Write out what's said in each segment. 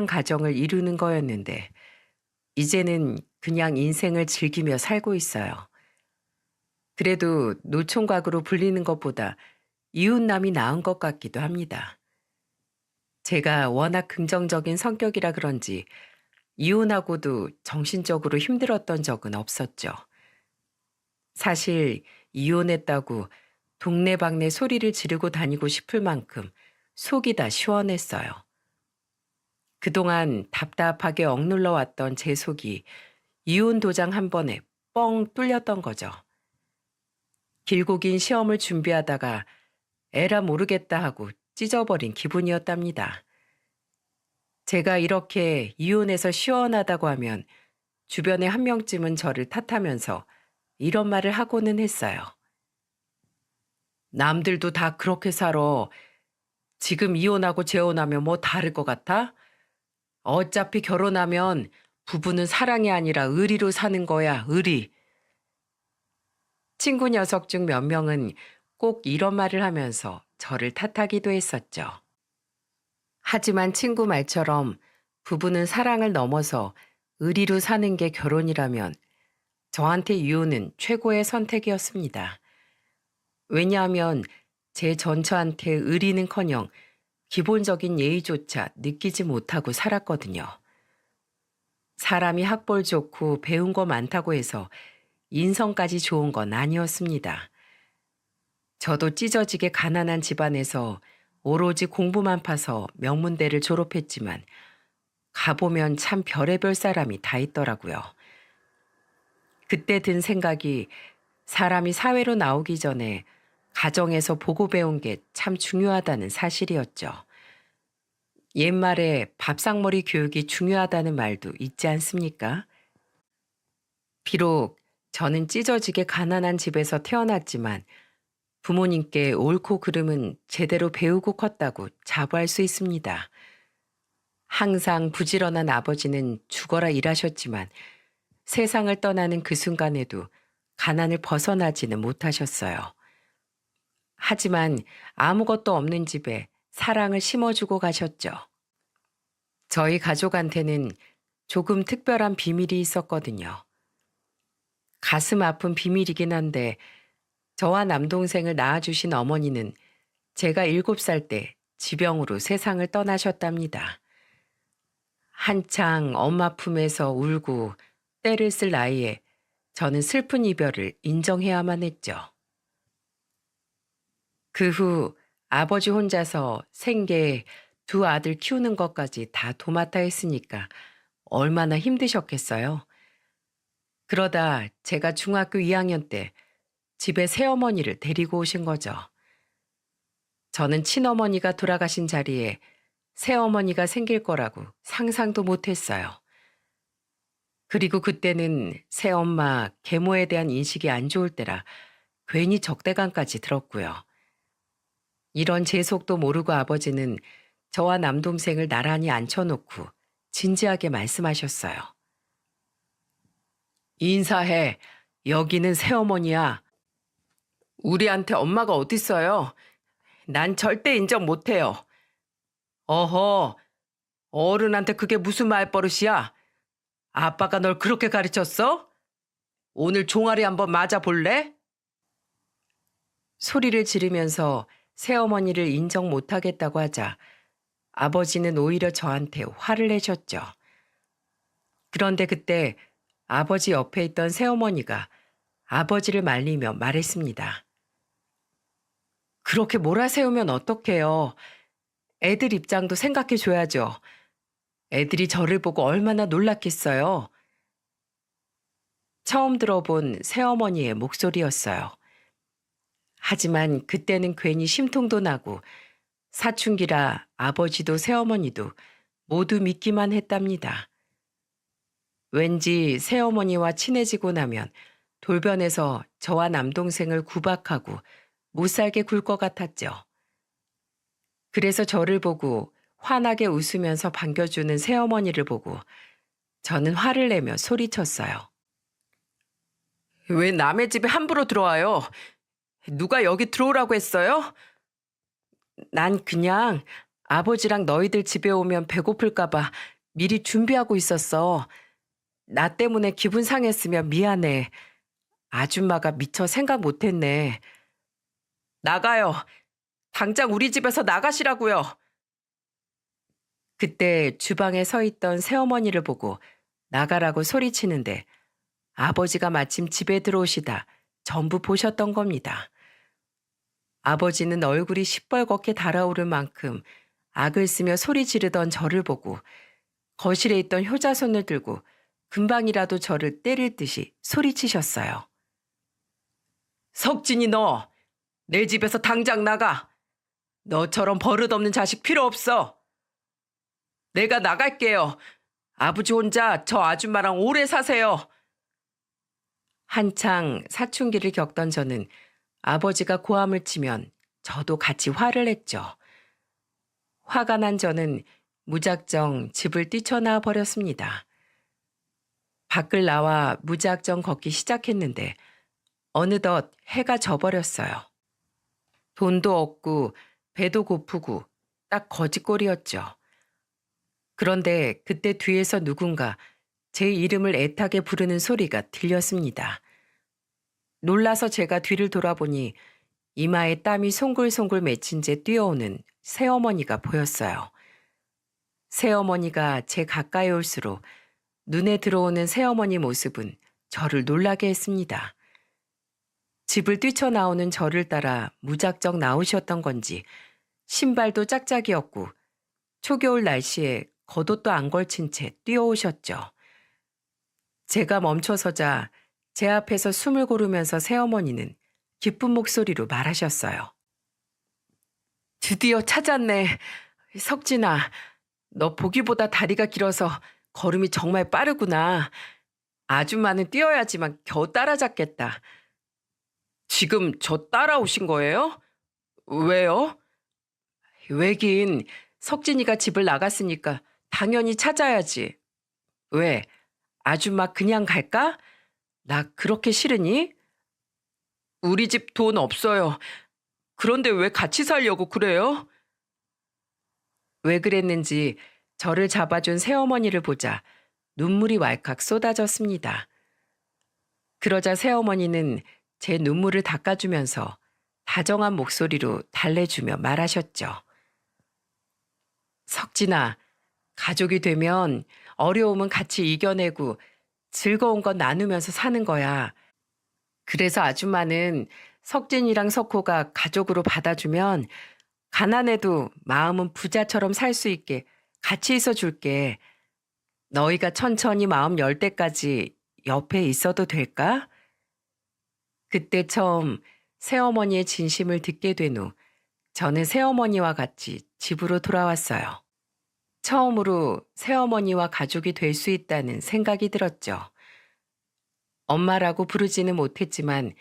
가정을 이루는 거였는데 이제는 그냥 인생을 즐기며 살고 있어요. 그래도 노총각으로 불리는 것보다 이웃남이 나은 것 같기도 합니다. 제가 워낙 긍정적인 성격이라 그런지 이혼하고도 정신적으로 힘들었던 적은 없었죠. 사실 이혼했다고 동네방네 소리를 지르고 다니고 싶을 만큼 속이 다 시원했어요. 그동안 답답하게 억눌러 왔던 제 속이 이혼 도장 한 번에 뻥 뚫렸던 거죠. 길고 긴 시험을 준비하다가 에라 모르겠다 하고 찢어버린 기분이었답니다. 제가 이렇게 이혼해서 시원하다고 하면 주변에 한 명쯤은 저를 탓하면서 이런 말을 하고는 했어요. 남들도 다 그렇게 살아. 지금 이혼하고 재혼하면 뭐 다를 것 같아? 어차피 결혼하면 부부는 사랑이 아니라 의리로 사는 거야, 의리. 친구 녀석 중 몇 명은 꼭 이런 말을 하면서 저를 탓하기도 했었죠. 하지만 친구 말처럼 부부는 사랑을 넘어서 의리로 사는 게 결혼이라면 저한테 이혼은 최고의 선택이었습니다. 왜냐하면 제 전처한테 의리는커녕 기본적인 예의조차 느끼지 못하고 살았거든요. 사람이 학벌 좋고 배운 거 많다고 해서 인성까지 좋은 건 아니었습니다. 저도 찢어지게 가난한 집안에서 오로지 공부만 파서 명문대를 졸업했지만 가보면 참 별의별 사람이 다 있더라고요. 그때 든 생각이 사람이 사회로 나오기 전에 가정에서 보고 배운 게 참 중요하다는 사실이었죠. 옛말에 밥상머리 교육이 중요하다는 말도 있지 않습니까? 비록 저는 찢어지게 가난한 집에서 태어났지만 부모님께 옳고 그름은 제대로 배우고 컸다고 자부할 수 있습니다. 항상 부지런한 아버지는 죽어라 일하셨지만 세상을 떠나는 그 순간에도 가난을 벗어나지는 못하셨어요. 하지만 아무것도 없는 집에 사랑을 심어주고 가셨죠. 저희 가족한테는 조금 특별한 비밀이 있었거든요. 가슴 아픈 비밀이긴 한데 저와 남동생을 낳아주신 어머니는 제가 7살 때 지병으로 세상을 떠나셨답니다. 한창 엄마 품에서 울고 때를 쓸 나이에 저는 슬픈 이별을 인정해야만 했죠. 그 후 아버지 혼자서 생계 두 아들 키우는 것까지 다 도맡아 했으니까 얼마나 힘드셨겠어요. 그러다 제가 중학교 2학년 때 집에 새어머니를 데리고 오신 거죠. 저는 친어머니가 돌아가신 자리에 새어머니가 생길 거라고 상상도 못했어요. 그리고 그때는 새엄마, 계모에 대한 인식이 안 좋을 때라 괜히 적대감까지 들었고요. 이런 제 속도 모르고 아버지는 저와 남동생을 나란히 앉혀놓고 진지하게 말씀하셨어요. 인사해. 여기는 새어머니야. 우리한테 엄마가 어딨어요? 난 절대 인정 못해요. 어허, 어른한테 그게 무슨 말버릇이야? 아빠가 널 그렇게 가르쳤어? 오늘 종아리 한번 맞아볼래? 소리를 지르면서 새어머니를 인정 못하겠다고 하자 아버지는 오히려 저한테 화를 내셨죠. 그런데 그때 아버지 옆에 있던 새어머니가 아버지를 말리며 말했습니다. 그렇게 몰아세우면 어떡해요. 애들 입장도 생각해 줘야죠. 애들이 저를 보고 얼마나 놀랐겠어요. 처음 들어본 새어머니의 목소리였어요. 하지만 그때는 괜히 심통도 나고 사춘기라 아버지도 새어머니도 모두 믿기만 했답니다. 왠지 새어머니와 친해지고 나면 돌변해서 저와 남동생을 구박하고 못살게 굴 것 같았죠. 그래서 저를 보고 환하게 웃으면서 반겨주는 새어머니를 보고 저는 화를 내며 소리쳤어요. 왜 남의 집에 함부로 들어와요? 누가 여기 들어오라고 했어요? 난 그냥 아버지랑 너희들 집에 오면 배고플까봐 미리 준비하고 있었어. 나 때문에 기분 상했으면 미안해. 아줌마가 미처 생각 못했네. 나가요. 당장 우리 집에서 나가시라고요. 그때 주방에 서 있던 새어머니를 보고 나가라고 소리치는데 아버지가 마침 집에 들어오시다 전부 보셨던 겁니다. 아버지는 얼굴이 시뻘겋게 달아오를 만큼 악을 쓰며 소리 지르던 저를 보고 거실에 있던 효자손을 들고 금방이라도 저를 때릴 듯이 소리치셨어요. 석진이 너, 내 집에서 당장 나가. 너처럼 버릇없는 자식 필요 없어. 내가 나갈게요. 아버지 혼자 저 아줌마랑 오래 사세요. 한창 사춘기를 겪던 저는 아버지가 고함을 치면 저도 같이 화를 냈죠. 화가 난 저는 무작정 집을 뛰쳐나와 버렸습니다. 밖을 나와 무작정 걷기 시작했는데 어느덧 해가 져버렸어요. 돈도 없고 배도 고프고 딱 거지꼴이었죠. 그런데 그때 뒤에서 누군가 제 이름을 애타게 부르는 소리가 들렸습니다. 놀라서 제가 뒤를 돌아보니 이마에 땀이 송글송글 맺힌 채 뛰어오는 새어머니가 보였어요. 새어머니가 제 가까이 올수록 눈에 들어오는 새어머니 모습은 저를 놀라게 했습니다. 집을 뛰쳐나오는 저를 따라 무작정 나오셨던 건지 신발도 짝짝이었고 초겨울 날씨에 겉옷도 안 걸친 채 뛰어오셨죠. 제가 멈춰서자 제 앞에서 숨을 고르면서 새어머니는 기쁜 목소리로 말하셨어요. 드디어 찾았네. 석진아, 너 보기보다 다리가 길어서 걸음이 정말 빠르구나. 아줌마는 뛰어야지만 겨우 따라잡겠다. 지금 저 따라오신 거예요? 왜요? 왜긴 석진이가 집을 나갔으니까 당연히 찾아야지. 왜? 아줌마 그냥 갈까? 나 그렇게 싫으니? 우리 집 돈 없어요. 그런데 왜 같이 살려고 그래요? 왜 그랬는지 저를 잡아준 새어머니를 보자 눈물이 왈칵 쏟아졌습니다. 그러자 새어머니는 제 눈물을 닦아주면서 다정한 목소리로 달래주며 말하셨죠. 석진아, 가족이 되면 어려움은 같이 이겨내고 즐거운 건 나누면서 사는 거야. 그래서 아줌마는 석진이랑 석호가 가족으로 받아주면 가난해도 마음은 부자처럼 살 수 있게 같이 있어 줄게. 너희가 천천히 마음 열 때까지 옆에 있어도 될까? 그때 처음 새어머니의 진심을 듣게 된 후 저는 새어머니와 같이 집으로 돌아왔어요. 처음으로 새어머니와 가족이 될 수 있다는 생각이 들었죠. 엄마라고 부르지는 못했지만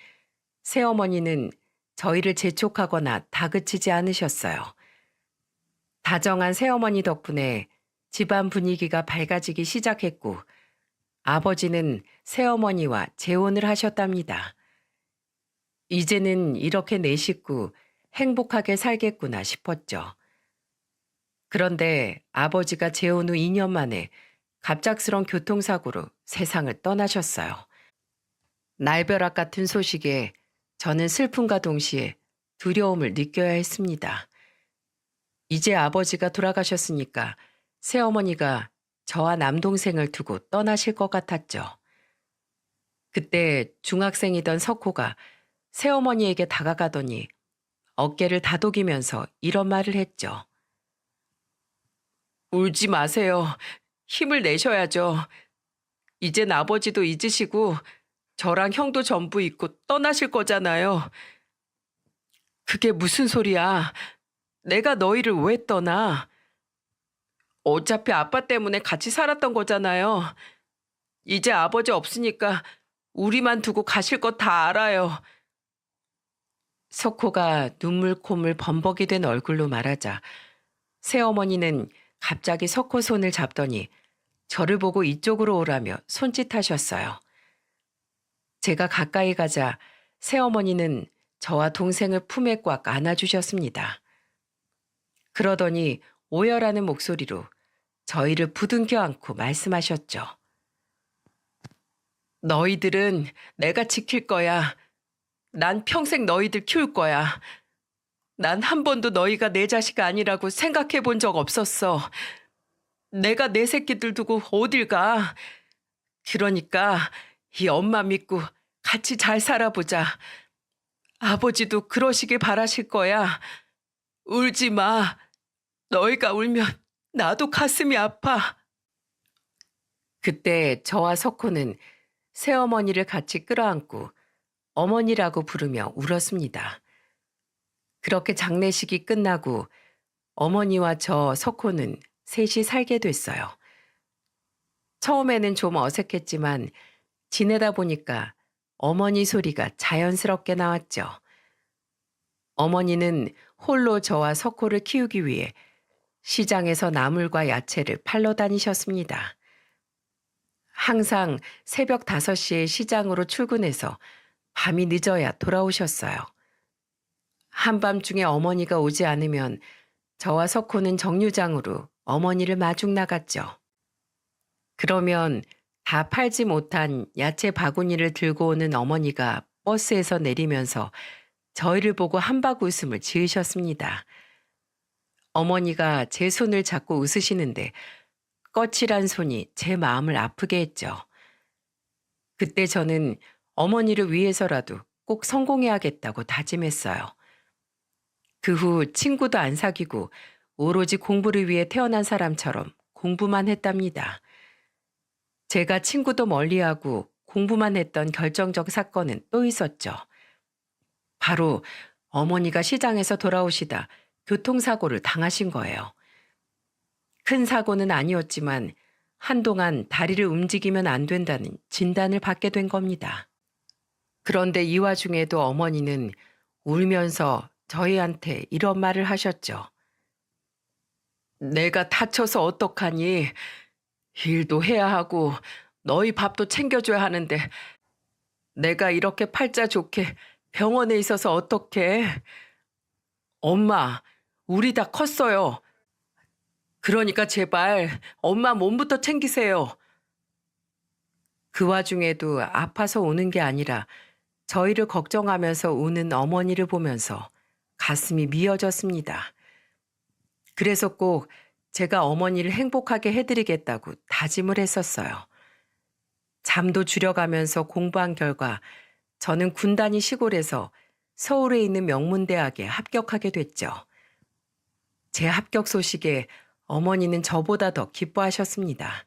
새어머니는 저희를 재촉하거나 다그치지 않으셨어요. 다정한 새어머니 덕분에 집안 분위기가 밝아지기 시작했고 아버지는 새어머니와 재혼을 하셨답니다. 이제는 이렇게 내 식구 행복하게 살겠구나 싶었죠. 그런데 아버지가 재혼 후 2년 만에 갑작스런 교통사고로 세상을 떠나셨어요. 날벼락 같은 소식에 저는 슬픔과 동시에 두려움을 느껴야 했습니다. 이제 아버지가 돌아가셨으니까 새어머니가 저와 남동생을 두고 떠나실 것 같았죠. 그때 중학생이던 석호가 새어머니에게 다가가더니 어깨를 다독이면서 이런 말을 했죠. 울지 마세요. 힘을 내셔야죠. 이젠 아버지도 잊으시고 저랑 형도 전부 잊고 떠나실 거잖아요. 그게 무슨 소리야. 내가 너희를 왜 떠나? 어차피 아빠 때문에 같이 살았던 거잖아요. 이제 아버지 없으니까 우리만 두고 가실 거 다 알아요. 석호가 눈물 콧물 범벅이 된 얼굴로 말하자 새어머니는 갑자기 석호 손을 잡더니 저를 보고 이쪽으로 오라며 손짓하셨어요. 제가 가까이 가자 새어머니는 저와 동생을 품에 꽉 안아주셨습니다. 그러더니 오열하는 목소리로 저희를 부둥켜 안고 말씀하셨죠. 너희들은 내가 지킬 거야. 난 평생 너희들 키울 거야. 난 한 번도 너희가 내 자식 아니라고 생각해 본 적 없었어. 내가 내 새끼들 두고 어딜 가. 그러니까 이 엄마 믿고 같이 잘 살아보자. 아버지도 그러시길 바라실 거야. 울지 마. 너희가 울면 나도 가슴이 아파. 그때 저와 석호는 새어머니를 같이 끌어안고 어머니라고 부르며 울었습니다. 그렇게 장례식이 끝나고 어머니와 저 석호는 셋이 살게 됐어요. 처음에는 좀 어색했지만 지내다 보니까 어머니 소리가 자연스럽게 나왔죠. 어머니는 홀로 저와 석호를 키우기 위해 시장에서 나물과 야채를 팔러 다니셨습니다. 항상 새벽 5시에 시장으로 출근해서 밤이 늦어야 돌아오셨어요. 한밤중에 어머니가 오지 않으면 저와 석호는 정류장으로 어머니를 마중 나갔죠. 그러면 다 팔지 못한 야채 바구니를 들고 오는 어머니가 버스에서 내리면서 저희를 보고 한박 웃음을 지으셨습니다. 어머니가 제 손을 잡고 웃으시는데 거칠한 손이 제 마음을 아프게 했죠. 그때 저는 어머니를 위해서라도 꼭 성공해야겠다고 다짐했어요. 그 후 친구도 안 사귀고 오로지 공부를 위해 태어난 사람처럼 공부만 했답니다. 제가 친구도 멀리하고 공부만 했던 결정적 사건은 또 있었죠. 바로 어머니가 시장에서 돌아오시다 교통사고를 당하신 거예요. 큰 사고는 아니었지만 한동안 다리를 움직이면 안 된다는 진단을 받게 된 겁니다. 그런데 이 와중에도 어머니는 울면서 저희한테 이런 말을 하셨죠. 내가 다쳐서 어떡하니? 일도 해야 하고 너희 밥도 챙겨줘야 하는데 내가 이렇게 팔자 좋게 병원에 있어서 어떡해? 엄마, 우리 다 컸어요. 그러니까 제발 엄마 몸부터 챙기세요. 그 와중에도 아파서 우는 게 아니라 저희를 걱정하면서 우는 어머니를 보면서 가슴이 미어졌습니다. 그래서 꼭 제가 어머니를 행복하게 해드리겠다고 다짐을 했었어요. 잠도 줄여가면서 공부한 결과 저는 군단위 시골에서 서울에 있는 명문대학에 합격하게 됐죠. 제 합격 소식에 어머니는 저보다 더 기뻐하셨습니다.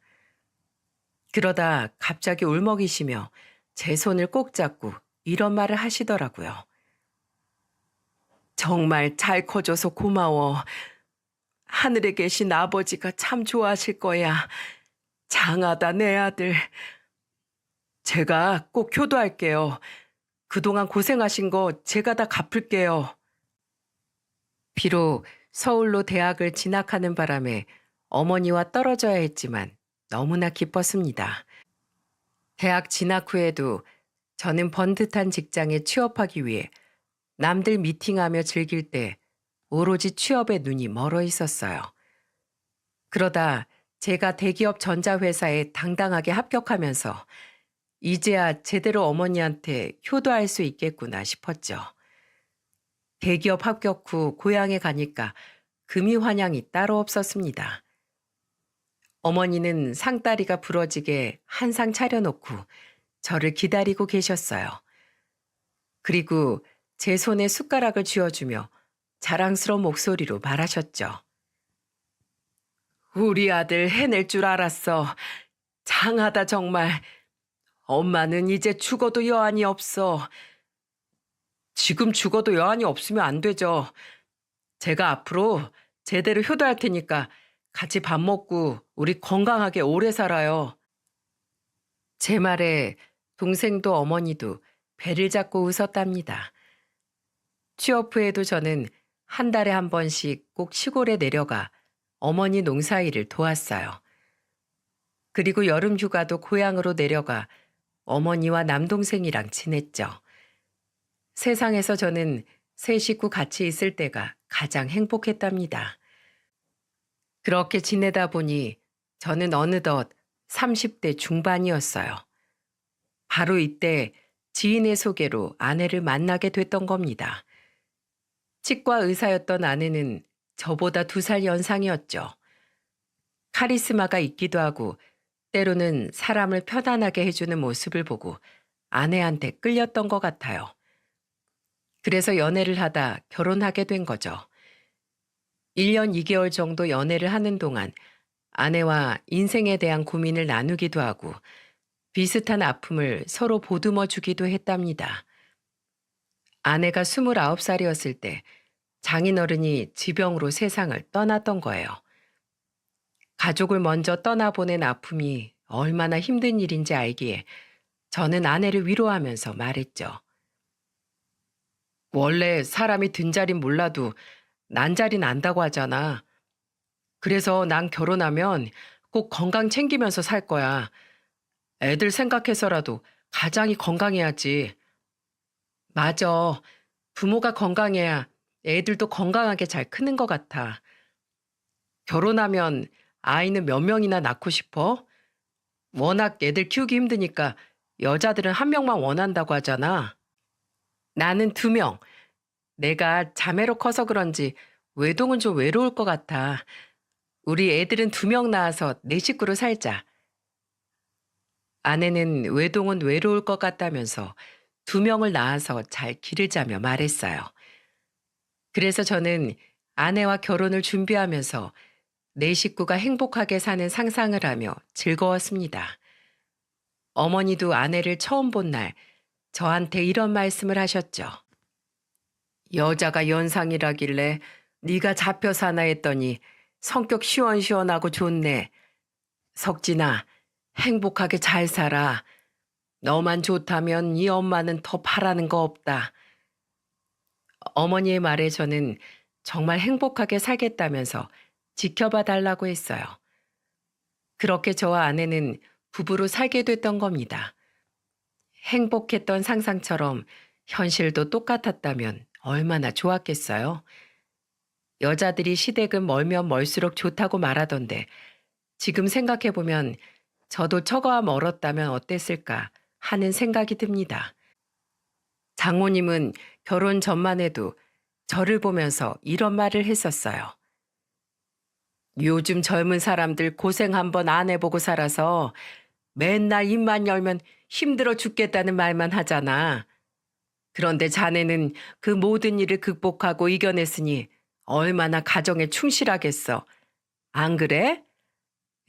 그러다 갑자기 울먹이시며 제 손을 꼭 잡고 이런 말을 하시더라고요. 정말 잘 커줘서 고마워. 하늘에 계신 아버지가 참 좋아하실 거야. 장하다 내 아들. 제가 꼭 효도할게요. 그동안 고생하신 거 제가 다 갚을게요. 비록 서울로 대학을 진학하는 바람에 어머니와 떨어져야 했지만 너무나 기뻤습니다. 대학 진학 후에도 저는 번듯한 직장에 취업하기 위해 남들 미팅하며 즐길 때 오로지 취업에 눈이 멀어 있었어요. 그러다 제가 대기업 전자회사에 당당하게 합격하면서 이제야 제대로 어머니한테 효도할 수 있겠구나 싶었죠. 대기업 합격 후 고향에 가니까 금이 환영이 따로 없었습니다. 어머니는 상다리가 부러지게 한 상 차려놓고 저를 기다리고 계셨어요. 그리고 제 손에 숟가락을 쥐어주며 자랑스러운 목소리로 말하셨죠. 우리 아들 해낼 줄 알았어. 장하다 정말. 엄마는 이제 죽어도 여한이 없어. 지금 죽어도 여한이 없으면 안 되죠. 제가 앞으로 제대로 효도할 테니까 같이 밥 먹고 우리 건강하게 오래 살아요. 제 말에 동생도 어머니도 배를 잡고 웃었답니다. 취업 후에도 저는 한 달에 한 번씩 꼭 시골에 내려가 어머니 농사일을 도왔어요. 그리고 여름 휴가도 고향으로 내려가 어머니와 남동생이랑 지냈죠. 세상에서 저는 세 식구 같이 있을 때가 가장 행복했답니다. 그렇게 지내다 보니 저는 어느덧 30대 중반이었어요. 바로 이때 지인의 소개로 아내를 만나게 됐던 겁니다. 치과 의사였던 아내는 저보다 2살 연상이었죠. 카리스마가 있기도 하고 때로는 사람을 편안하게 해주는 모습을 보고 아내한테 끌렸던 것 같아요. 그래서 연애를 하다 결혼하게 된 거죠. 1년 2개월 정도 연애를 하는 동안 아내와 인생에 대한 고민을 나누기도 하고 비슷한 아픔을 서로 보듬어 주기도 했답니다. 아내가 29살이었을 때 장인어른이 지병으로 세상을 떠났던 거예요. 가족을 먼저 떠나보낸 아픔이 얼마나 힘든 일인지 알기에 저는 아내를 위로하면서 말했죠. 원래 사람이 든 자린 몰라도 난 자리 난다고 하잖아. 그래서 난 결혼하면 꼭 건강 챙기면서 살 거야. 애들 생각해서라도 가장이 건강해야지. 맞아. 부모가 건강해야 애들도 건강하게 잘 크는 것 같아. 결혼하면 아이는 몇 명이나 낳고 싶어? 워낙 애들 키우기 힘드니까 여자들은 1명만 원한다고 하잖아. 나는 2명. 내가 자매로 커서 그런지 외동은 좀 외로울 것 같아. 우리 애들은 2명 낳아서 4식구로 살자. 아내는 외동은 외로울 것 같다면서 2명을 낳아서 잘 기르자며 말했어요. 그래서 저는 아내와 결혼을 준비하면서 4식구가 행복하게 사는 상상을 하며 즐거웠습니다. 어머니도 아내를 처음 본 날 저한테 이런 말씀을 하셨죠. 여자가 연상이라길래 네가 잡혀 사나 했더니 성격 시원시원하고 좋네. 석진아, 행복하게 잘 살아. 너만 좋다면 이 엄마는 더 바라는 거 없다. 어머니의 말에 저는 정말 행복하게 살겠다면서 지켜봐 달라고 했어요. 그렇게 저와 아내는 부부로 살게 됐던 겁니다. 행복했던 상상처럼 현실도 똑같았다면 얼마나 좋았겠어요. 여자들이 시댁은 멀면 멀수록 좋다고 말하던데 지금 생각해보면 저도 처가 멀었다면 어땠을까 하는 생각이 듭니다. 장모님은 결혼 전만 해도 저를 보면서 이런 말을 했었어요. 요즘 젊은 사람들 고생 한번 안 해보고 살아서 맨날 입만 열면 힘들어 죽겠다는 말만 하잖아. 그런데 자네는 그 모든 일을 극복하고 이겨냈으니 얼마나 가정에 충실하겠어. 안 그래?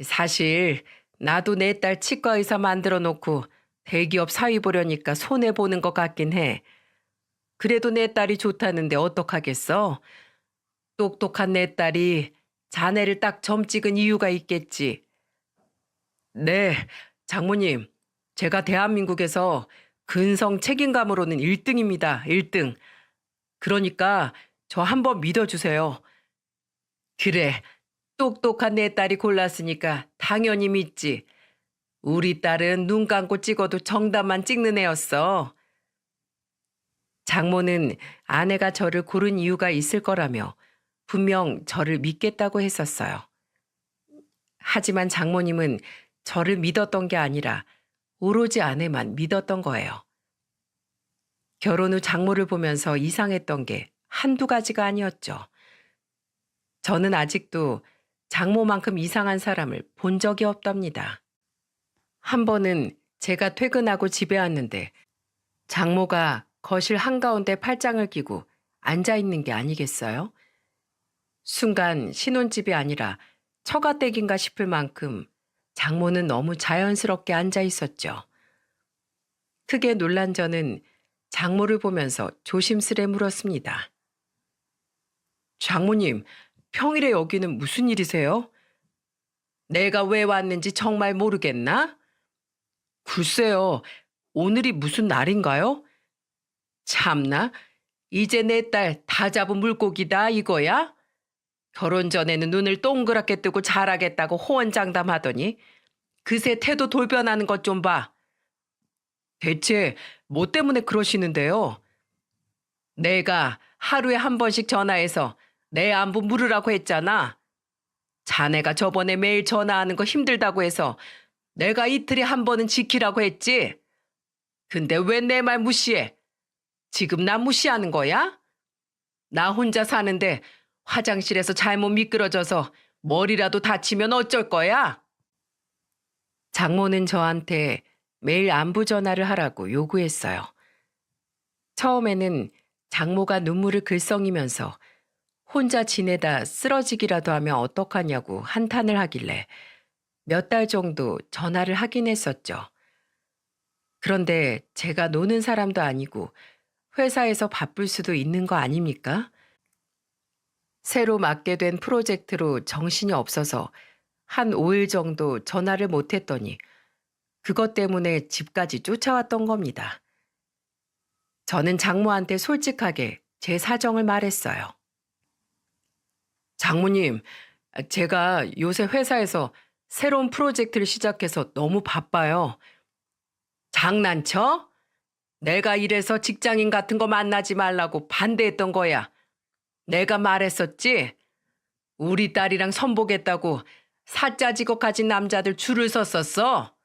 사실 나도 내 딸 치과 의사 만들어 놓고 대기업 사위 보려니까 손해보는 것 같긴 해. 그래도 내 딸이 좋다는데 어떡하겠어? 똑똑한 내 딸이 자네를 딱 점 찍은 이유가 있겠지. 네, 장모님. 제가 대한민국에서 근성 책임감으로는 1등입니다. 1등. 그러니까 저 한번 믿어주세요. 그래, 똑똑한 내 딸이 골랐으니까 당연히 믿지. 우리 딸은 눈 감고 찍어도 정답만 찍는 애였어. 장모는 아내가 저를 고른 이유가 있을 거라며 분명 저를 믿겠다고 했었어요. 하지만 장모님은 저를 믿었던 게 아니라 오로지 아내만 믿었던 거예요. 결혼 후 장모를 보면서 이상했던 게 한두 가지가 아니었죠. 저는 아직도 장모만큼 이상한 사람을 본 적이 없답니다. 한 번은 제가 퇴근하고 집에 왔는데 장모가 거실 한가운데 팔짱을 끼고 앉아있는 게 아니겠어요? 순간 신혼집이 아니라 처가댁인가 싶을 만큼 장모는 너무 자연스럽게 앉아있었죠. 크게 놀란 저는 장모를 보면서 조심스레 물었습니다. 장모님, 평일에 여기는 무슨 일이세요? 내가 왜 왔는지 정말 모르겠나? 글쎄요, 오늘이 무슨 날인가요? 참나, 이제 내 딸 다 잡은 물고기다 이거야? 결혼 전에는 눈을 동그랗게 뜨고 잘하겠다고 호언장담하더니 그새 태도 돌변하는 것 좀 봐. 대체 뭐 때문에 그러시는데요? 내가 하루에 한 번씩 전화해서 내 안부 물으라고 했잖아. 자네가 저번에 매일 전화하는 거 힘들다고 해서 내가 이틀에 한 번은 지키라고 했지. 근데 왜 내 말 무시해? 지금 나 무시하는 거야? 나 혼자 사는데 화장실에서 잘못 미끄러져서 머리라도 다치면 어쩔 거야? 장모는 저한테 매일 안부 전화를 하라고 요구했어요. 처음에는 장모가 눈물을 글썽이면서 혼자 지내다 쓰러지기라도 하면 어떡하냐고 한탄을 하길래 몇 달 정도 전화를 하긴 했었죠. 그런데 제가 노는 사람도 아니고 회사에서 바쁠 수도 있는 거 아닙니까? 새로 맡게 된 프로젝트로 정신이 없어서 한 5일 정도 전화를 못 했더니 그것 때문에 집까지 쫓아왔던 겁니다. 저는 장모한테 솔직하게 제 사정을 말했어요. 장모님, 제가 요새 회사에서 새로운 프로젝트를 시작해서 너무 바빠요. 장난쳐? 내가 이래서 직장인 같은 거 만나지 말라고 반대했던 거야. 내가 말했었지? 우리 딸이랑 선보겠다고 사짜 직업 가진 남자들 줄을 섰었어.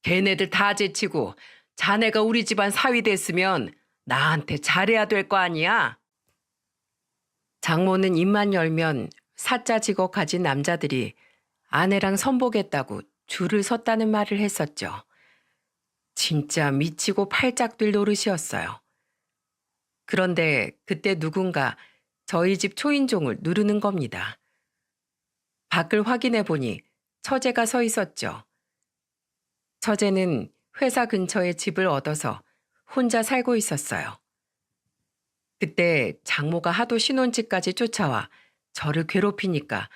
걔네들 다 제치고 자네가 우리 집안 사위 됐으면 나한테 잘해야 될 거 아니야? 장모는 입만 열면 사짜 직업 가진 남자들이 아내랑 선보겠다고 줄을 섰다는 말을 했었죠. 진짜 미치고 팔짝 뛸 노릇이었어요. 그런데 그때 누군가 저희 집 초인종을 누르는 겁니다. 밖을 확인해 보니 처제가 서 있었죠. 처제는 회사 근처에 집을 얻어서 혼자 살고 있었어요. 그때 장모가 하도 신혼집까지 쫓아와 저를 괴롭히니까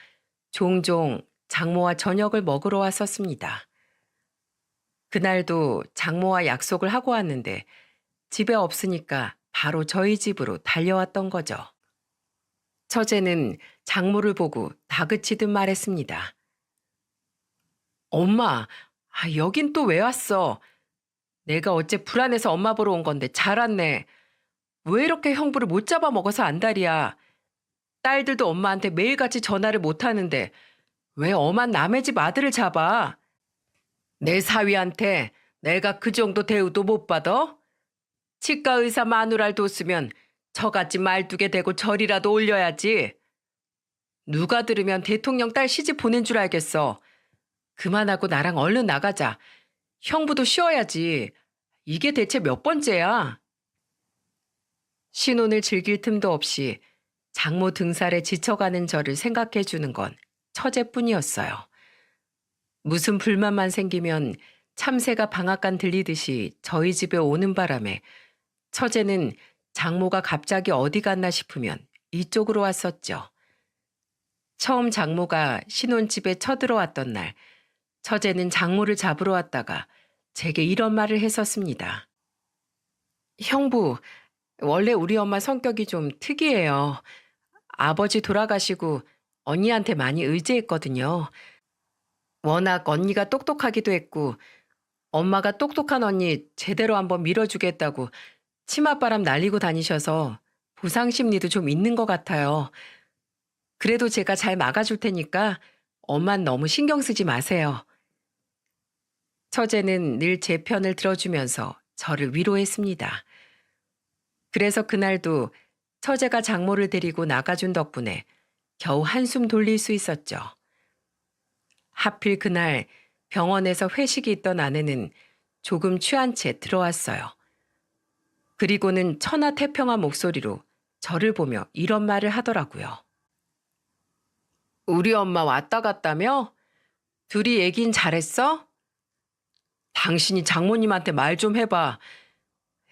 종종 장모와 저녁을 먹으러 왔었습니다. 그날도 장모와 약속을 하고 왔는데 집에 없으니까 바로 저희 집으로 달려왔던 거죠. 처제는 장모를 보고 다그치듯 말했습니다. 엄마, 여긴 또 왜 왔어? 내가 어째 불안해서 엄마 보러 온 건데 잘 왔네. 왜 이렇게 형부를 못 잡아먹어서 안달이야. 딸들도 엄마한테 매일같이 전화를 못 하는데 왜 엄한 남의 집 아들을 잡아? 내 사위한테 내가 그 정도 대우도 못 받아? 치과 의사 마누라를 뒀으면 저같이 말뚝에 대고 절이라도 올려야지. 누가 들으면 대통령 딸 시집 보낸 줄 알겠어. 그만하고 나랑 얼른 나가자. 형부도 쉬어야지. 이게 대체 몇 번째야? 신혼을 즐길 틈도 없이 장모 등살에 지쳐가는 저를 생각해 주는 건 처제뿐이었어요. 무슨 불만만 생기면 참새가 방앗간 들리듯이 저희 집에 오는 바람에 처제는 장모가 갑자기 어디 갔나 싶으면 이쪽으로 왔었죠. 처음 장모가 신혼집에 쳐들어왔던 날, 처제는 장모를 잡으러 왔다가 제게 이런 말을 했었습니다. 형부, 원래 우리 엄마 성격이 좀 특이해요. 아버지 돌아가시고 언니한테 많이 의지했거든요. 워낙 언니가 똑똑하기도 했고 엄마가 똑똑한 언니 제대로 한번 밀어주겠다고 치맛바람 날리고 다니셔서 보상 심리도 좀 있는 것 같아요. 그래도 제가 잘 막아줄 테니까 엄만 너무 신경 쓰지 마세요. 처제는 늘 제 편을 들어주면서 저를 위로했습니다. 그래서 그날도 처제가 장모를 데리고 나가준 덕분에 겨우 한숨 돌릴 수 있었죠. 하필 그날 병원에서 회식이 있던 아내는 조금 취한 채 들어왔어요. 그리고는 천하태평한 목소리로 저를 보며 이런 말을 하더라고요. 우리 엄마 왔다 갔다며? 둘이 얘긴 잘했어? 당신이 장모님한테 말 좀 해봐.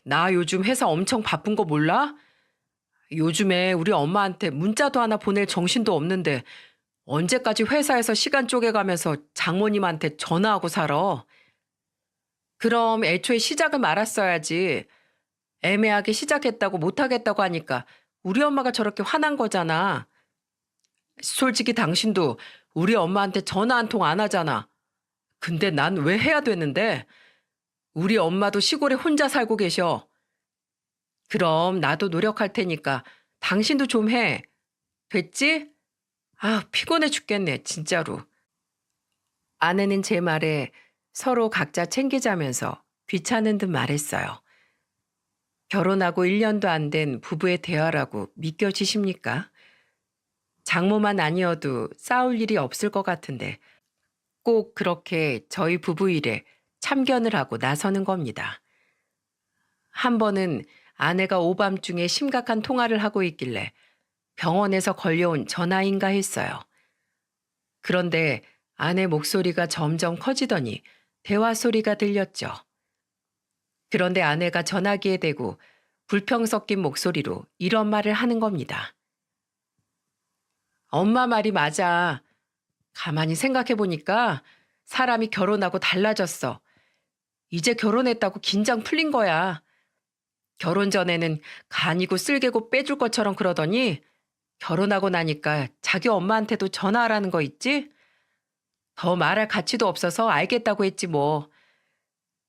나 요즘 회사 엄청 바쁜 거 몰라? 요즘에 우리 엄마한테 문자도 하나 보낼 정신도 없는데 언제까지 회사에서 시간 쪼개가면서 장모님한테 전화하고 살아? 그럼 애초에 시작을 말았어야지. 애매하게 시작했다고 못하겠다고 하니까 우리 엄마가 저렇게 화난 거잖아. 솔직히 당신도 우리 엄마한테 전화 한 통 안 하잖아. 근데 난 왜 해야 되는데? 우리 엄마도 시골에 혼자 살고 계셔. 그럼 나도 노력할 테니까 당신도 좀 해. 됐지? 아, 피곤해 죽겠네, 진짜로. 아내는 제 말에 서로 각자 챙기자면서 귀찮은 듯 말했어요. 결혼하고 1년도 안 된 부부의 대화라고 믿겨지십니까? 장모만 아니어도 싸울 일이 없을 것 같은데 꼭 그렇게 저희 부부 일에 참견을 하고 나서는 겁니다. 한 번은 아내가 오밤중에 심각한 통화를 하고 있길래 병원에서 걸려온 전화인가 했어요. 그런데 아내 목소리가 점점 커지더니 대화 소리가 들렸죠. 그런데 아내가 전화기에 대고 불평 섞인 목소리로 이런 말을 하는 겁니다. 엄마 말이 맞아. 가만히 생각해 보니까 사람이 결혼하고 달라졌어. 이제 결혼했다고 긴장 풀린 거야. 결혼 전에는 간이고 쓸개고 빼줄 것처럼 그러더니 결혼하고 나니까 자기 엄마한테도 전화하라는 거 있지? 더 말할 가치도 없어서 알겠다고 했지 뭐.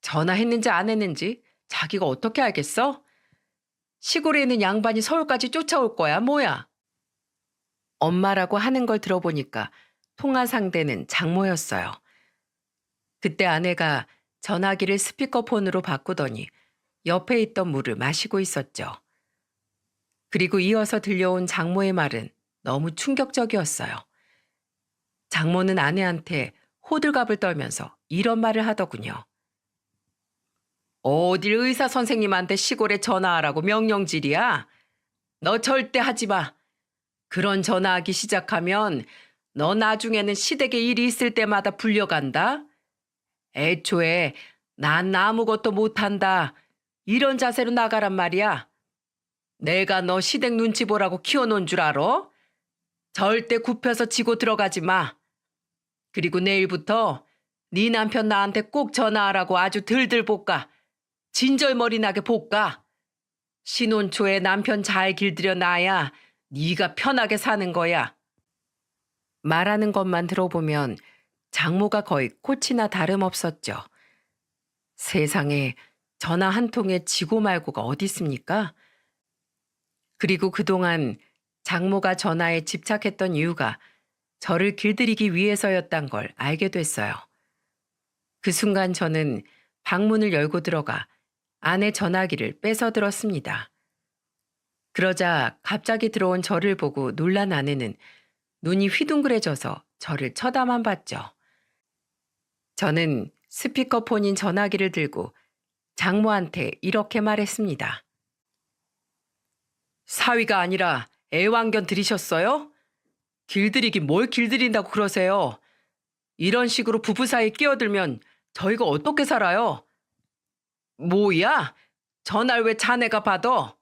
전화했는지 안 했는지 자기가 어떻게 알겠어? 시골에 있는 양반이 서울까지 쫓아올 거야 뭐야. 엄마라고 하는 걸 들어보니까 통화 상대는 장모였어요. 그때 아내가 전화기를 스피커폰으로 바꾸더니 옆에 있던 물을 마시고 있었죠. 그리고 이어서 들려온 장모의 말은 너무 충격적이었어요. 장모는 아내한테 호들갑을 떨면서 이런 말을 하더군요. 어딜 의사 선생님한테 시골에 전화하라고 명령질이야? 너 절대 하지 마. 그런 전화하기 시작하면 너 나중에는 시댁에 일이 있을 때마다 불려간다. 애초에 난 아무것도 못한다. 이런 자세로 나가란 말이야. 내가 너 시댁 눈치 보라고 키워놓은 줄 알아? 절대 굽혀서 지고 들어가지 마. 그리고 내일부터 네 남편 나한테 꼭 전화하라고 아주 들들 볶아. 진절머리 나게 볶아. 신혼 초에 남편 잘 길들여 놔야 네가 편하게 사는 거야. 말하는 것만 들어보면 장모가 거의 꽃이나 다름없었죠. 세상에 전화 한 통에 지고 말고가 어디 있습니까? 그리고 그동안 장모가 전화에 집착했던 이유가 저를 길들이기 위해서였단 걸 알게 됐어요. 그 순간 저는 방문을 열고 들어가 아내 전화기를 뺏어 들었습니다. 그러자 갑자기 들어온 저를 보고 놀란 아내는 눈이 휘둥그레져서 저를 쳐다만 봤죠. 저는 스피커폰인 전화기를 들고 장모한테 이렇게 말했습니다. 사위가 아니라 애완견 들이셨어요? 길들이긴 뭘 길들인다고 그러세요? 이런 식으로 부부 사이에 끼어들면 저희가 어떻게 살아요? 뭐야? 전화를 왜 자네가 받아?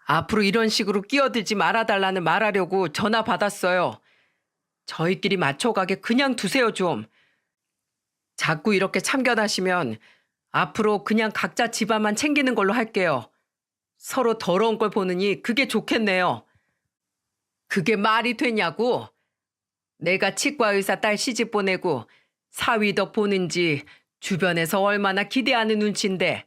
앞으로 이런 식으로 끼어들지 말아달라는 말하려고 전화 받았어요. 저희끼리 맞춰가게 그냥 두세요 좀. 자꾸 이렇게 참견하시면 앞으로 그냥 각자 집안만 챙기는 걸로 할게요. 서로 더러운 걸 보느니 그게 좋겠네요. 그게 말이 되냐고? 내가 치과 의사 딸 시집 보내고 사위 덕 보는지 주변에서 얼마나 기대하는 눈치인데.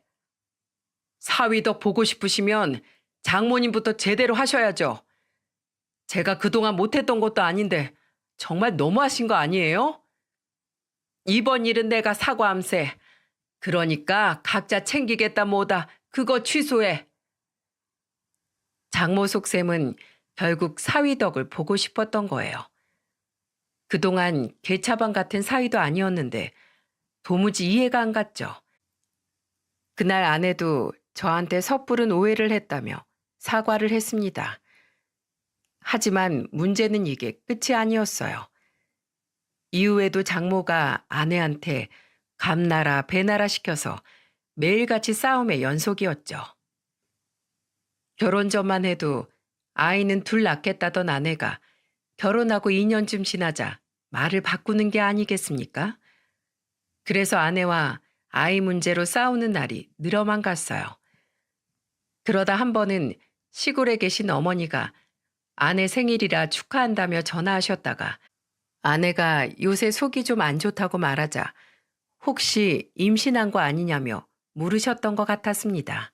사위 덕 보고 싶으시면 장모님부터 제대로 하셔야죠. 제가 그동안 못했던 것도 아닌데 정말 너무하신 거 아니에요? 이번 일은 내가 사과함세. 그러니까 각자 챙기겠다 뭐다 그거 취소해. 장모 속셈은 결국 사위 덕을 보고 싶었던 거예요. 그동안 개차반 같은 사위도 아니었는데 도무지 이해가 안 갔죠. 그날 아내도 저한테 섣부른 오해를 했다며 사과를 했습니다. 하지만 문제는 이게 끝이 아니었어요. 이후에도 장모가 아내한테 감나라 배나라 시켜서 매일같이 싸움의 연속이었죠. 결혼 전만 해도 아이는 둘 낳겠다던 아내가 결혼하고 2년쯤 지나자 말을 바꾸는 게 아니겠습니까? 그래서 아내와 아이 문제로 싸우는 날이 늘어만 갔어요. 그러다 한 번은 시골에 계신 어머니가 아내 생일이라 축하한다며 전화하셨다가 아내가 요새 속이 좀 안 좋다고 말하자 혹시 임신한 거 아니냐며 물으셨던 것 같았습니다.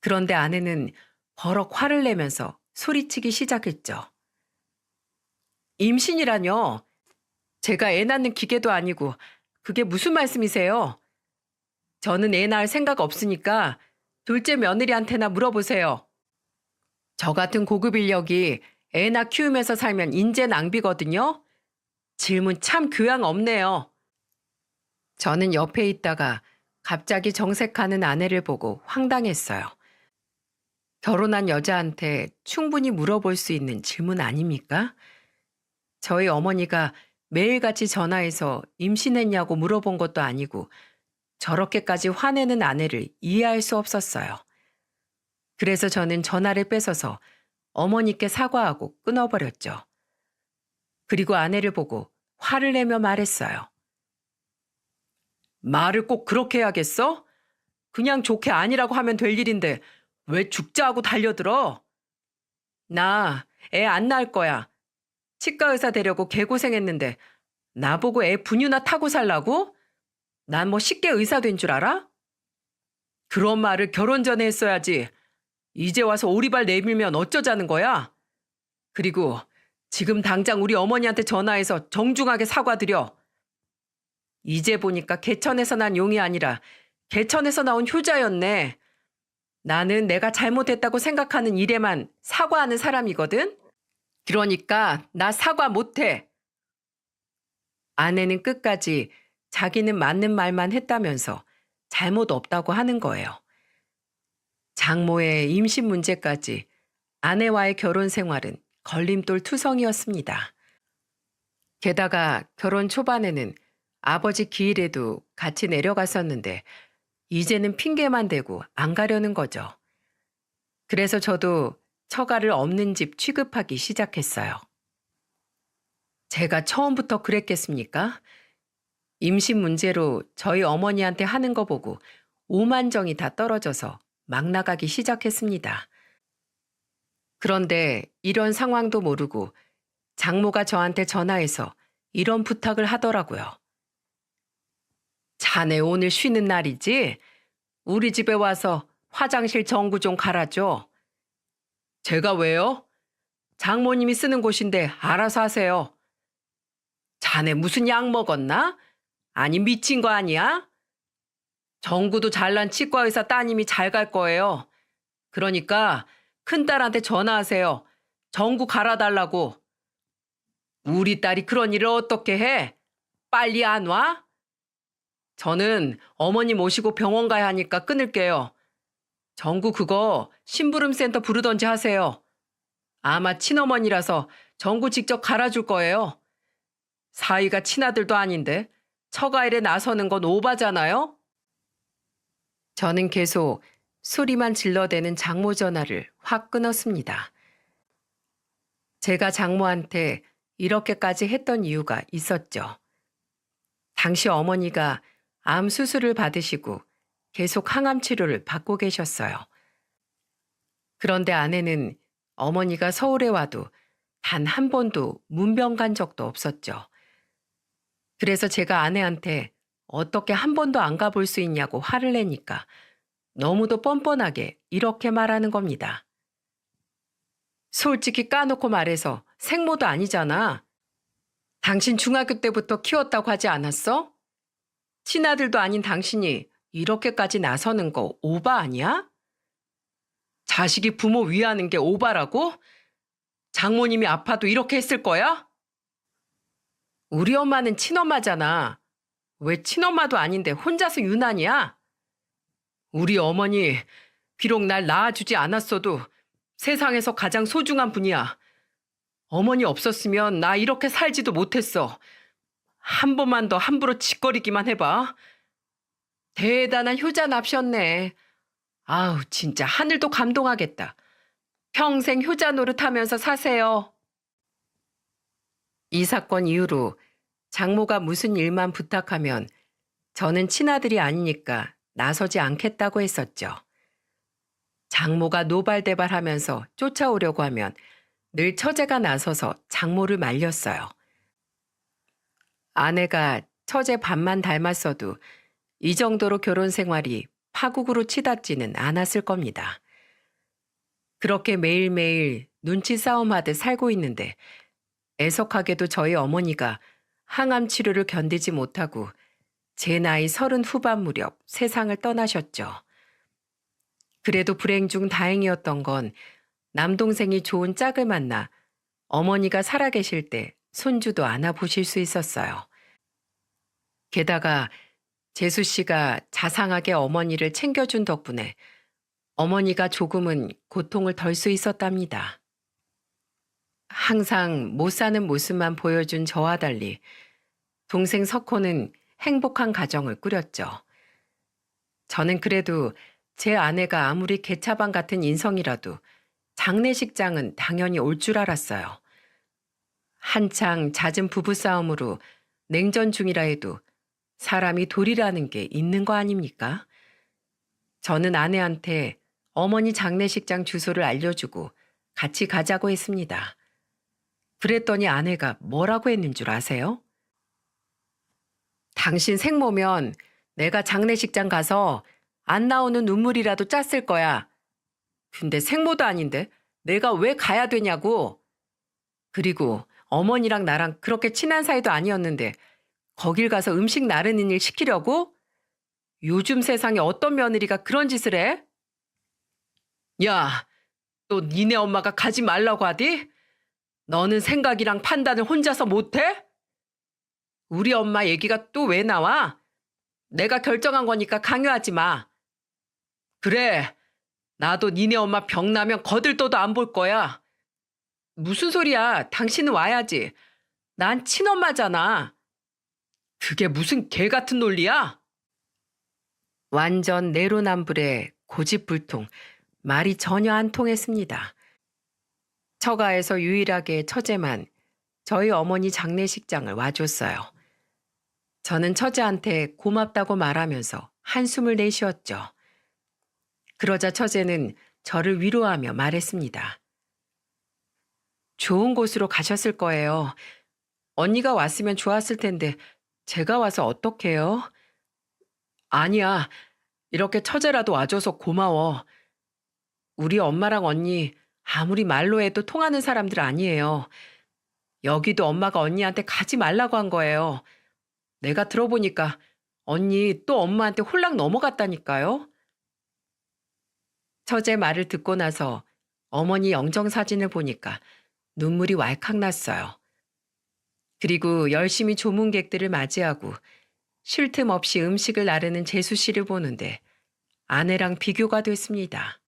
그런데 아내는 버럭 화를 내면서 소리치기 시작했죠. 임신이라뇨? 제가 애 낳는 기계도 아니고 그게 무슨 말씀이세요? 저는 애 낳을 생각 없으니까 둘째 며느리한테나 물어보세요. 저 같은 고급 인력이 애 낳 키우면서 살면 인재 낭비거든요. 질문 참 교양 없네요. 저는 옆에 있다가 갑자기 정색하는 아내를 보고 황당했어요. 결혼한 여자한테 충분히 물어볼 수 있는 질문 아닙니까? 저희 어머니가 매일같이 전화해서 임신했냐고 물어본 것도 아니고 저렇게까지 화내는 아내를 이해할 수 없었어요. 그래서 저는 전화를 뺏어서 어머니께 사과하고 끊어버렸죠. 그리고 아내를 보고 화를 내며 말했어요. 말을 꼭 그렇게 해야겠어? 그냥 좋게 아니라고 하면 될 일인데 왜 죽자 하고 달려들어? 나 애 안 낳을 거야. 치과 의사 되려고 개고생했는데 나보고 애 분유나 타고 살라고? 난 뭐 쉽게 의사 된 줄 알아? 그런 말을 결혼 전에 했어야지. 이제 와서 오리발 내밀면 어쩌자는 거야? 그리고 지금 당장 우리 어머니한테 전화해서 정중하게 사과드려. 이제 보니까 개천에서 난 용이 아니라 개천에서 나온 효자였네. 나는 내가 잘못했다고 생각하는 일에만 사과하는 사람이거든? 그러니까 나 사과 못해. 아내는 끝까지 자기는 맞는 말만 했다면서 잘못 없다고 하는 거예요. 장모의 임신 문제까지 아내와의 결혼 생활은 걸림돌 투성이었습니다. 게다가 결혼 초반에는 아버지 기일에도 같이 내려갔었는데 이제는 핑계만 대고 안 가려는 거죠. 그래서 저도 처가를 없는 집 취급하기 시작했어요. 제가 처음부터 그랬겠습니까? 임신 문제로 저희 어머니한테 하는 거 보고 오만정이 다 떨어져서 막 나가기 시작했습니다. 그런데 이런 상황도 모르고 장모가 저한테 전화해서 이런 부탁을 하더라고요. 자네 오늘 쉬는 날이지? 우리 집에 와서 화장실 전구 좀 갈아줘. 제가 왜요? 장모님이 쓰는 곳인데 알아서 하세요. 자네 무슨 약 먹었나? 아니 미친 거 아니야? 전구도 잘난 치과 의사 따님이 잘 갈 거예요. 그러니까 큰딸한테 전화하세요. 전구 갈아달라고. 우리 딸이 그런 일을 어떻게 해? 빨리 안 와? 저는 어머니 모시고 병원 가야 하니까 끊을게요. 전구 그거 심부름센터 부르던지 하세요. 아마 친어머니라서 전구 직접 갈아줄 거예요. 사이가 친아들도 아닌데 처가일에 나서는 건 오바잖아요? 저는 계속 소리만 질러대는 장모 전화를 확 끊었습니다. 제가 장모한테 이렇게까지 했던 이유가 있었죠. 당시 어머니가 암 수술을 받으시고 계속 항암 치료를 받고 계셨어요. 그런데 아내는 어머니가 서울에 와도 단 한 번도 문병 간 적도 없었죠. 그래서 제가 아내한테 어떻게 한 번도 안 가볼 수 있냐고 화를 내니까 너무도 뻔뻔하게 이렇게 말하는 겁니다. 솔직히 까놓고 말해서 생모도 아니잖아. 당신 중학교 때부터 키웠다고 하지 않았어? 친아들도 아닌 당신이 이렇게까지 나서는 거 오바 아니야? 자식이 부모 위하는 게 오바라고? 장모님이 아파도 이렇게 했을 거야? 우리 엄마는 친엄마잖아. 왜 친엄마도 아닌데 혼자서 유난이야? 우리 어머니 비록 날 낳아주지 않았어도 세상에서 가장 소중한 분이야. 어머니 없었으면 나 이렇게 살지도 못했어. 한 번만 더 함부로 짓거리기만 해봐. 대단한 효자 납셨네. 아우 진짜 하늘도 감동하겠다. 평생 효자 노릇하면서 사세요. 이 사건 이후로 장모가 무슨 일만 부탁하면 저는 친아들이 아니니까 나서지 않겠다고 했었죠. 장모가 노발대발하면서 쫓아오려고 하면 늘 처제가 나서서 장모를 말렸어요. 아내가 처제 반만 닮았어도 이 정도로 결혼 생활이 파국으로 치닫지는 않았을 겁니다. 그렇게 매일매일 눈치 싸움하듯 살고 있는데 애석하게도 저희 어머니가 항암 치료를 견디지 못하고 제 나이 30 후반 무렵 세상을 떠나셨죠. 그래도 불행 중 다행이었던 건 남동생이 좋은 짝을 만나 어머니가 살아계실 때 손주도 안아보실 수 있었어요. 게다가 재수 씨가 자상하게 어머니를 챙겨준 덕분에 어머니가 조금은 고통을 덜 수 있었답니다. 항상 못 사는 모습만 보여준 저와 달리 동생 석호는 행복한 가정을 꾸렸죠. 저는 그래도 제 아내가 아무리 개차반 같은 인성이라도 장례식장은 당연히 올 줄 알았어요. 한창 잦은 부부싸움으로 냉전 중이라 해도 사람이 도리라는 게 있는 거 아닙니까? 저는 아내한테 어머니 장례식장 주소를 알려주고 같이 가자고 했습니다. 그랬더니 아내가 뭐라고 했는 줄 아세요? 당신 생모면 내가 장례식장 가서 안 나오는 눈물이라도 짰을 거야. 근데 생모도 아닌데 내가 왜 가야 되냐고. 그리고 어머니랑 나랑 그렇게 친한 사이도 아니었는데 거길 가서 음식 나르는 일 시키려고? 요즘 세상에 어떤 며느리가 그런 짓을 해? 야, 또 니네 엄마가 가지 말라고 하디? 너는 생각이랑 판단을 혼자서 못해? 우리 엄마 얘기가 또 왜 나와? 내가 결정한 거니까 강요하지 마. 그래, 나도 니네 엄마 병나면 거들떠도 안 볼 거야. 무슨 소리야? 당신은 와야지. 난 친엄마잖아. 그게 무슨 개 같은 논리야? 완전 내로남불의 고집불통, 말이 전혀 안 통했습니다. 처가에서 유일하게 처제만 저희 어머니 장례식장을 와줬어요. 저는 처제한테 고맙다고 말하면서 한숨을 내쉬었죠. 그러자 처제는 저를 위로하며 말했습니다. 좋은 곳으로 가셨을 거예요. 언니가 왔으면 좋았을 텐데 제가 와서 어떡해요? 아니야. 이렇게 처제라도 와줘서 고마워. 우리 엄마랑 언니 아무리 말로 해도 통하는 사람들 아니에요. 여기도 엄마가 언니한테 가지 말라고 한 거예요. 내가 들어보니까 언니 또 엄마한테 홀랑 넘어갔다니까요. 처제 말을 듣고 나서 어머니 영정사진을 보니까 눈물이 왈칵 났어요. 그리고 열심히 조문객들을 맞이하고 쉴 틈 없이 음식을 나르는 재수 씨를 보는데 아내랑 비교가 됐습니다.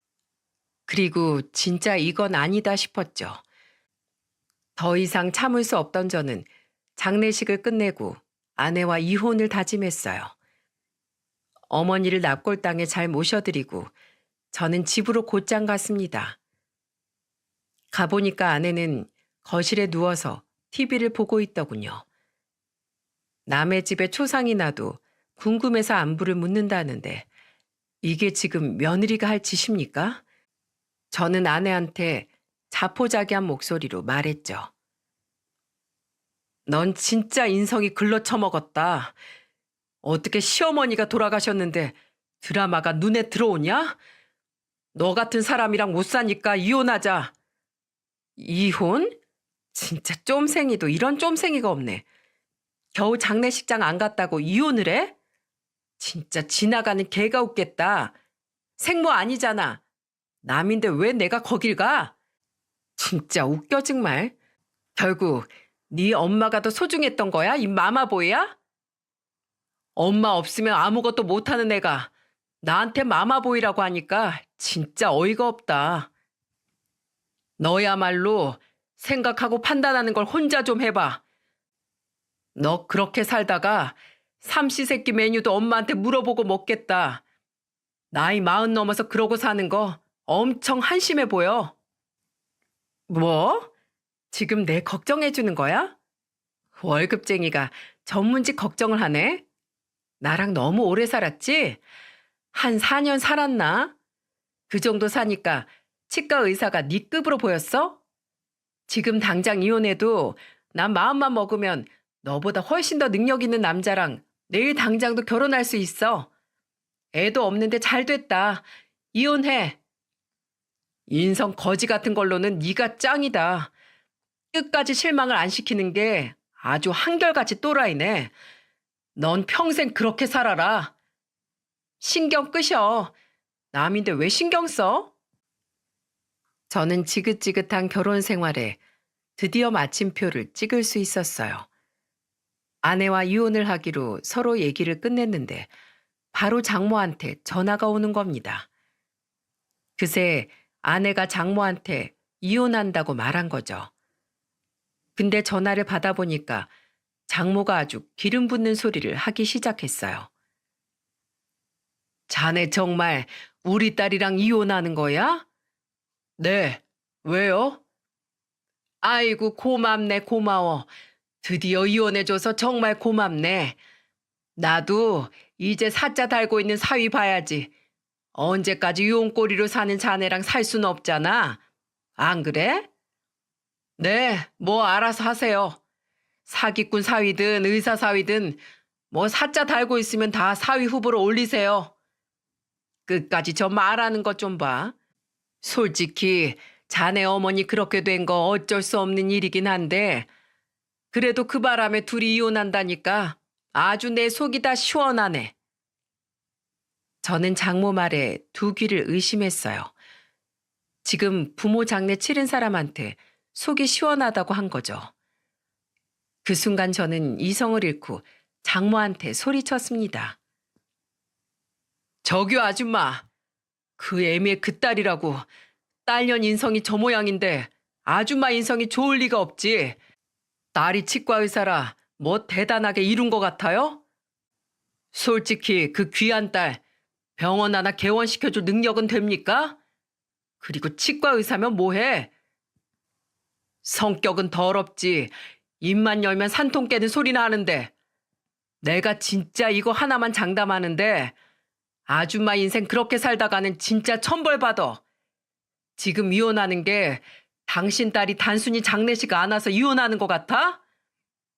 그리고 진짜 이건 아니다 싶었죠. 더 이상 참을 수 없던 저는 장례식을 끝내고 아내와 이혼을 다짐했어요. 어머니를 납골당에 잘 모셔드리고 저는 집으로 곧장 갔습니다. 가보니까 아내는 거실에 누워서 TV를 보고 있더군요. 남의 집에 초상이 나도 궁금해서 안부를 묻는다는데 이게 지금 며느리가 할 짓입니까? 저는 아내한테 자포자기한 목소리로 말했죠. 넌 진짜 인성이 글러 처먹었다. 어떻게 시어머니가 돌아가셨는데 드라마가 눈에 들어오냐? 너 같은 사람이랑 못 사니까 이혼하자. 이혼? 진짜 쫌생이도 이런 쫌생이가 없네. 겨우 장례식장 안 갔다고 이혼을 해? 진짜 지나가는 개가 웃겠다. 생모 아니잖아. 남인데 왜 내가 거길 가? 진짜 웃겨 정말. 결국 네 엄마가 더 소중했던 거야? 이 마마보이야? 엄마 없으면 아무것도 못하는 애가 나한테 마마보이라고 하니까 진짜 어이가 없다. 너야말로 생각하고 판단하는 걸 혼자 좀 해봐. 너 그렇게 살다가 삼시세끼 메뉴도 엄마한테 물어보고 먹겠다. 나이 40 넘어서 그러고 사는 거 엄청 한심해 보여. 뭐? 지금 내 걱정해 주는 거야? 월급쟁이가 전문직 걱정을 하네? 나랑 너무 오래 살았지? 한 4년 살았나? 그 정도 사니까 치과 의사가 네 급으로 보였어? 지금 당장 이혼해도 난 마음만 먹으면 너보다 훨씬 더 능력 있는 남자랑 내일 당장도 결혼할 수 있어. 애도 없는데 잘 됐다. 이혼해. 인성 거지 같은 걸로는 네가 짱이다. 끝까지 실망을 안 시키는 게 아주 한결같이 또라이네. 넌 평생 그렇게 살아라. 신경 끄셔. 남인데 왜 신경 써? 저는 지긋지긋한 결혼 생활에 드디어 마침표를 찍을 수 있었어요. 아내와 이혼을 하기로 서로 얘기를 끝냈는데 바로 장모한테 전화가 오는 겁니다. 그새 아내가 장모한테 이혼한다고 말한 거죠. 근데 전화를 받아보니까 장모가 아주 기름 붓는 소리를 하기 시작했어요. 자네 정말 우리 딸이랑 이혼하는 거야? 네. 왜요? 아이고, 고맙네, 고마워. 드디어 이혼해줘서 정말 고맙네. 나도 이제 사자 달고 있는 사위 봐야지. 언제까지 이혼꼬리로 사는 자네랑 살 수는 없잖아. 안 그래? 네, 뭐 알아서 하세요. 사기꾼 사위든 의사 사위든 뭐 사자 달고 있으면 다 사위 후보로 올리세요. 끝까지 저 말하는 것 좀 봐. 솔직히 자네 어머니 그렇게 된 거 어쩔 수 없는 일이긴 한데 그래도 그 바람에 둘이 이혼한다니까 아주 내 속이 다 시원하네. 저는 장모 말에 두 귀를 의심했어요. 지금 부모 장례 치른 사람한테 속이 시원하다고 한 거죠. 그 순간 저는 이성을 잃고 장모한테 소리쳤습니다. 저기요 아줌마. 그 애미의 그 딸이라고 딸년 인성이 저 모양인데 아줌마 인성이 좋을 리가 없지. 딸이 치과 의사라 뭐 대단하게 이룬 것 같아요? 솔직히 그 귀한 딸 병원 하나 개원시켜줄 능력은 됩니까? 그리고 치과 의사면 뭐해? 성격은 더럽지. 입만 열면 산통 깨는 소리나 하는데 내가 진짜 이거 하나만 장담하는데 아줌마 인생 그렇게 살다가는 진짜 천벌 받아. 지금 이혼하는 게 당신 딸이 단순히 장례식 안 와서 이혼하는 것 같아?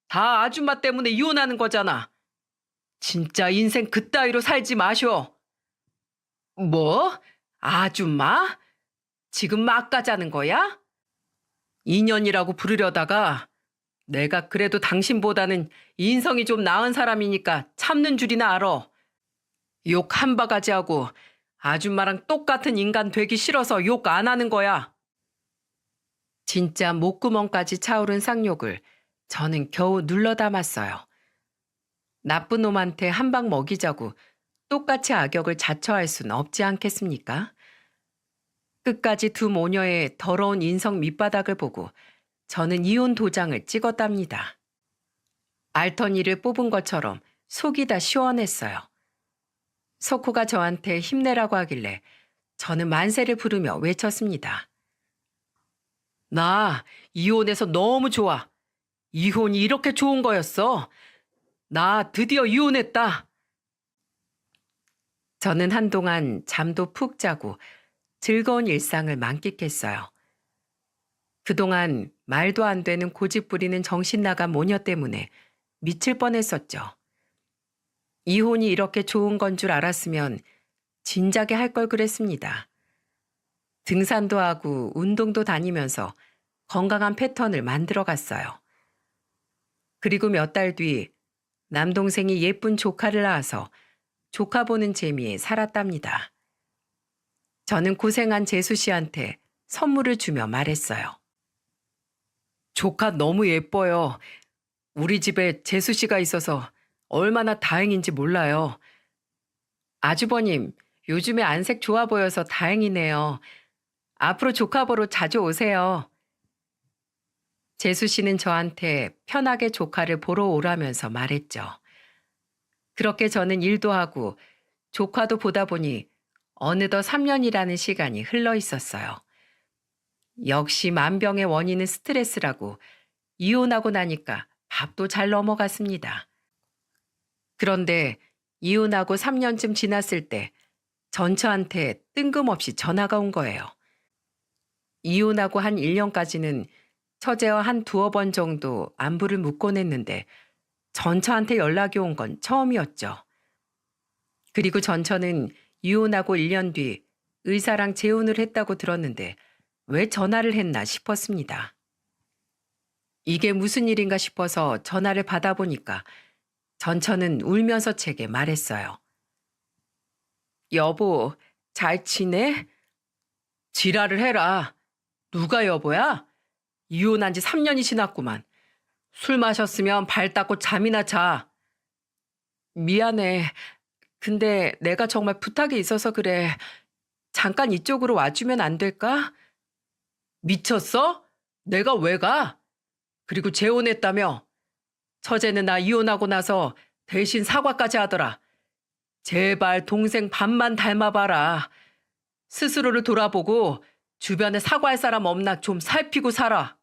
다 아줌마 때문에 이혼하는 거잖아. 진짜 인생 그따위로 살지 마쇼. 뭐? 아줌마? 지금 막 가자는 거야? 인연이라고 부르려다가 내가 그래도 당신보다는 인성이 좀 나은 사람이니까 참는 줄이나 알아. 욕 한 바가지 하고 아줌마랑 똑같은 인간 되기 싫어서 욕 안 하는 거야. 진짜 목구멍까지 차오른 쌍욕을 저는 겨우 눌러 담았어요. 나쁜 놈한테 한 방 먹이자고 똑같이 악역을 자처할 순 없지 않겠습니까? 끝까지 두 모녀의 더러운 인성 밑바닥을 보고 저는 이혼 도장을 찍었답니다. 알턴이를 뽑은 것처럼 속이 다 시원했어요. 석호가 저한테 힘내라고 하길래 저는 만세를 부르며 외쳤습니다. 나 이혼해서 너무 좋아. 이혼이 이렇게 좋은 거였어. 나 드디어 이혼했다. 저는 한동안 잠도 푹 자고 즐거운 일상을 만끽했어요. 그동안 말도 안 되는 고집 부리는 정신 나간 모녀 때문에 미칠 뻔했었죠. 이혼이 이렇게 좋은 건 줄 알았으면 진작에 할 걸 그랬습니다. 등산도 하고 운동도 다니면서 건강한 패턴을 만들어 갔어요. 그리고 몇 달 뒤 남동생이 예쁜 조카를 낳아서 조카 보는 재미에 살았답니다. 저는 고생한 재수 씨한테 선물을 주며 말했어요. 조카 너무 예뻐요. 우리 집에 재수 씨가 있어서 얼마나 다행인지 몰라요. 아주버님, 요즘에 안색 좋아 보여서 다행이네요. 앞으로 조카 보러 자주 오세요. 재수 씨는 저한테 편하게 조카를 보러 오라면서 말했죠. 그렇게 저는 일도 하고 조카도 보다 보니 어느덧 3년이라는 시간이 흘러 있었어요. 역시 만병의 원인은 스트레스라고 이혼하고 나니까 밥도 잘 넘어갔습니다. 그런데 이혼하고 3년쯤 지났을 때 전처한테 뜬금없이 전화가 온 거예요. 이혼하고 한 1년까지는 처제와 한 두어 번 정도 안부를 묻곤 했는데 전처한테 연락이 온 건 처음이었죠. 그리고 전처는 이혼하고 1년 뒤 의사랑 재혼을 했다고 들었는데 왜 전화를 했나 싶었습니다. 이게 무슨 일인가 싶어서 전화를 받아보니까 전처는 울면서 제게 말했어요. 여보, 잘 지내? 지랄을 해라. 누가 여보야? 이혼한 지 3년이 지났구만. 술 마셨으면 발 닦고 잠이나 자. 미안해. 근데 내가 정말 부탁이 있어서 그래. 잠깐 이쪽으로 와주면 안 될까? 미쳤어? 내가 왜 가? 그리고 재혼했다며? 처제는 나 이혼하고 나서 대신 사과까지 하더라. 제발 동생 반만 닮아봐라. 스스로를 돌아보고 주변에 사과할 사람 없나 좀 살피고 살아.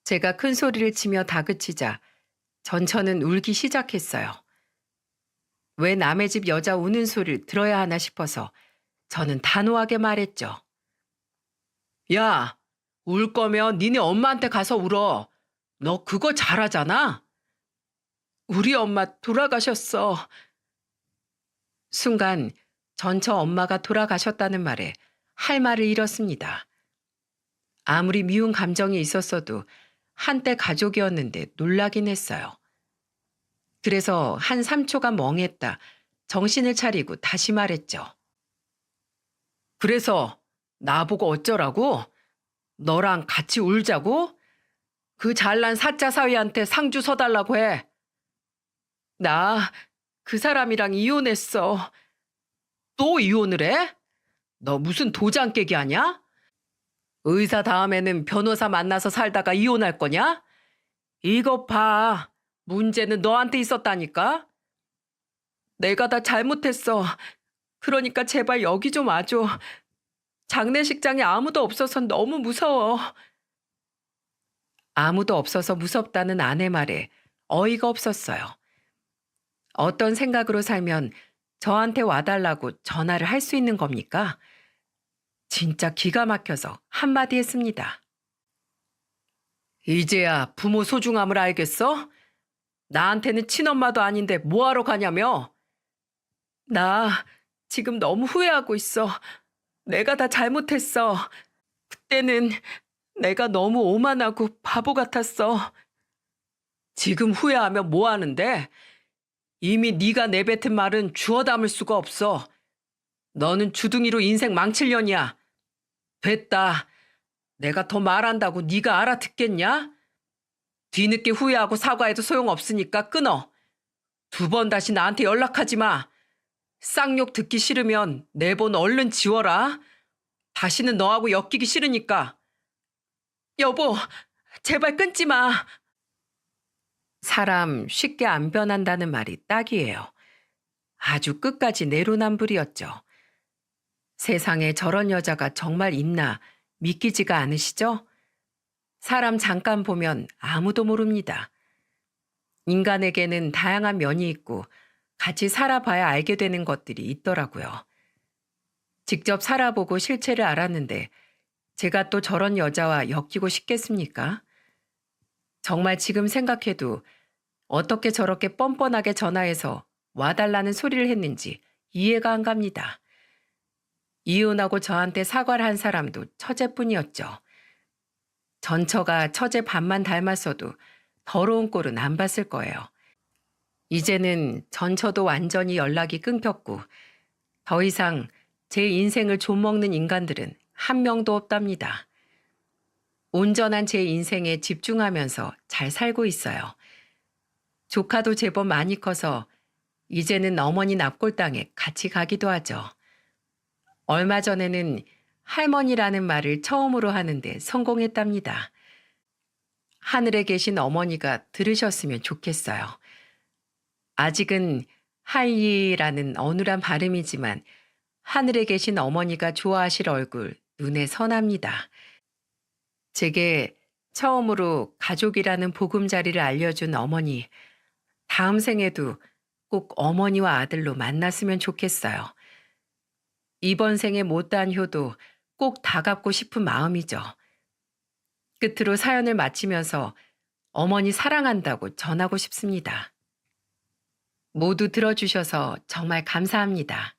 제가 큰 소리를 치며 다그치자 전처는 울기 시작했어요. 왜 남의 집 여자 우는 소리를 들어야 하나 싶어서 저는 단호하게 말했죠. 야, 울 거면 니네 엄마한테 가서 울어. 너 그거 잘하잖아. 우리 엄마 돌아가셨어. 순간 전처 엄마가 돌아가셨다는 말에 할 말을 잃었습니다. 아무리 미운 감정이 있었어도 한때 가족이었는데 놀라긴 했어요. 그래서 한 3초간 멍했다 정신을 차리고 다시 말했죠. 그래서 나보고 어쩌라고? 너랑 같이 울자고? 그 잘난 사짜 사위한테 상주 서달라고 해. 나 그 사람이랑 이혼했어. 또 이혼을 해? 너 무슨 도장 깨기 하냐? 의사 다음에는 변호사 만나서 살다가 이혼할 거냐? 이것 봐. 문제는 너한테 있었다니까? 내가 다 잘못했어. 그러니까 제발 여기 좀 와줘. 장례식장에 아무도 없어서 너무 무서워. 아무도 없어서 무섭다는 아내 말에 어이가 없었어요. 어떤 생각으로 살면 저한테 와달라고 전화를 할 수 있는 겁니까? 진짜 기가 막혀서 한마디 했습니다. 이제야 부모 소중함을 알겠어? 나한테는 친엄마도 아닌데 뭐하러 가냐며? 나 지금 너무 후회하고 있어. 내가 다 잘못했어. 그때는 내가 너무 오만하고 바보 같았어. 지금 후회하면 뭐 하는데? 이미 네가 내뱉은 말은 주워 담을 수가 없어. 너는 주둥이로 인생 망칠 년이야. 됐다. 내가 더 말한다고 네가 알아듣겠냐? 뒤늦게 후회하고 사과해도 소용없으니까 끊어. 2번 다시 나한테 연락하지 마. 쌍욕 듣기 싫으면 내 번호 얼른 지워라. 다시는 너하고 엮이기 싫으니까. 여보, 제발 끊지 마. 사람 쉽게 안 변한다는 말이 딱이에요. 아주 끝까지 내로남불이었죠. 세상에 저런 여자가 정말 있나 믿기지가 않으시죠? 사람 잠깐 보면 아무도 모릅니다. 인간에게는 다양한 면이 있고 같이 살아봐야 알게 되는 것들이 있더라고요. 직접 살아보고 실체를 알았는데 제가 또 저런 여자와 엮이고 싶겠습니까? 정말 지금 생각해도 어떻게 저렇게 뻔뻔하게 전화해서 와달라는 소리를 했는지 이해가 안 갑니다. 이혼하고 저한테 사과를 한 사람도 처제뿐이었죠. 전처가 처제 반만 닮았어도 더러운 꼴은 안 봤을 거예요. 이제는 전처도 완전히 연락이 끊겼고 더 이상 제 인생을 좀먹는 인간들은 한 명도 없답니다. 온전한 제 인생에 집중하면서 잘 살고 있어요. 조카도 제법 많이 커서 이제는 어머니 납골당에 같이 가기도 하죠. 얼마 전에는 할머니라는 말을 처음으로 하는데 성공했답니다. 하늘에 계신 어머니가 들으셨으면 좋겠어요. 아직은 하이라는 어눌한 발음이지만 하늘에 계신 어머니가 좋아하실 얼굴 눈에 선합니다. 제게 처음으로 가족이라는 보금자리를 알려준 어머니, 다음 생에도 꼭 어머니와 아들로 만났으면 좋겠어요. 이번 생에 못다한 효도 꼭 다 갚고 싶은 마음이죠. 끝으로 사연을 마치면서 어머니 사랑한다고 전하고 싶습니다. 모두 들어주셔서 정말 감사합니다.